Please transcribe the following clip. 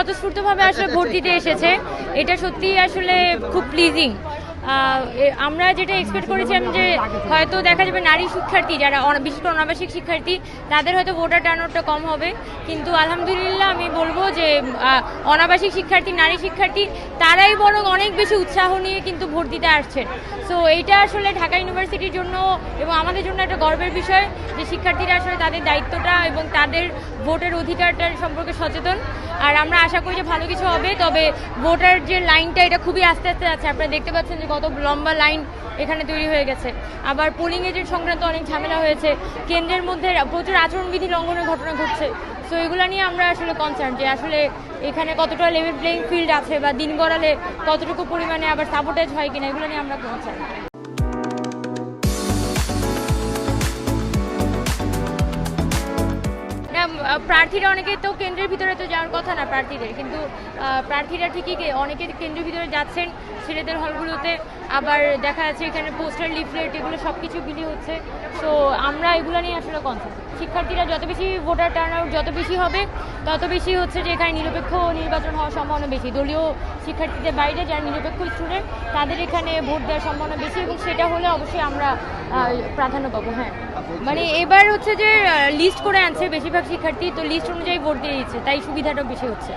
স্বতঃস্ফূর্তভাবে আসলে ভোট দিতে এসেছে, এটা সত্যিই আসলে খুব প্লিজিং। আমরা যেটা এক্সপেক্ট করেছিলাম যে হয়তো দেখা যাবে নারী শিক্ষার্থী যারা বিশেষ করে অনাবাসিক শিক্ষার্থী তাদের হয়তো ভোটার টার্নআউটটা কম হবে, কিন্তু আলহামদুলিল্লাহ আমি বলবো যে অনাবাসিক শিক্ষার্থী, নারী শিক্ষার্থী তারাই বরং অনেক বেশি উৎসাহ নিয়ে কিন্তু ভোট দিতে আসছেন। সো এইটা আসলে ঢাকা ইউনিভার্সিটির জন্য এবং আমাদের জন্য একটা গর্বের বিষয় যে শিক্ষার্থীরা আসলে তাদের দায়িত্বটা এবং তাদের ভোটের অধিকারটার সম্পর্কে সচেতন। আর আমরা আশা করি যে ভালো কিছু হবে, তবে ভোটার যে লাইনটা এটা খুবই আস্তে আস্তে যাচ্ছে। আপনারা দেখতে পাচ্ছেন যে কত লম্বা লাইন এখানে তৈরি হয়ে গেছে। আবার পোলিং এজেন্ট সংক্রান্ত অনেক ঝামেলা হয়েছে, কেন্দ্রের মধ্যে প্রচুর আচরণবিধি লঙ্ঘনের ঘটনা ঘটছে। সো এগুলো নিয়ে আমরা আসলে কনসার্ন যে আসলে এখানে কতটা লেভেল প্লেইং ফিল্ড আছে বা দিন গড়ালে কতটুকু পরিমাণে আবার সাবোটেজ হয় কিনা, এগুলো নিয়ে আমরা কনসার্ন। প্রার্থীরা অনেকে তো কেন্দ্রের ভিতরে তো যাওয়ার কথা না প্রার্থীদের, কিন্তু প্রার্থীরা ঠিকই অনেকে কেন্দ্রের ভিতরে যাচ্ছেন ছেলেদের হলগুলোতে। আবার দেখা যাচ্ছে এখানে পোস্টার, লিফলেট এগুলো সব কিছু বিলি হচ্ছে। সো আমরা এগুলো নিয়ে আসলে কনসার্ন। শিক্ষার্থীরা যত বেশি ভোটার টার্নআউট যত বেশি হবে তত বেশি হচ্ছে যে এখানে নিরপেক্ষ নির্বাচন হওয়ার সম্ভাবনা বেশি। দলীয় শিক্ষার্থীদের বাইরে যারা নিরপেক্ষ স্টুডেন্ট তাদের এখানে ভোট দেওয়ার সম্ভাবনা বেশি, এবং সেটা হলে অবশ্যই আমরা প্রাধান্য পাবো। হ্যাঁ, মানে এবার হচ্ছে যে লিস্ট করে আনছে বেশিরভাগ শিক্ষার্থী, তো লিস্ট অনুযায়ী ভোট দিয়ে দিচ্ছে, তাই সুবিধাটা বেশি হচ্ছে।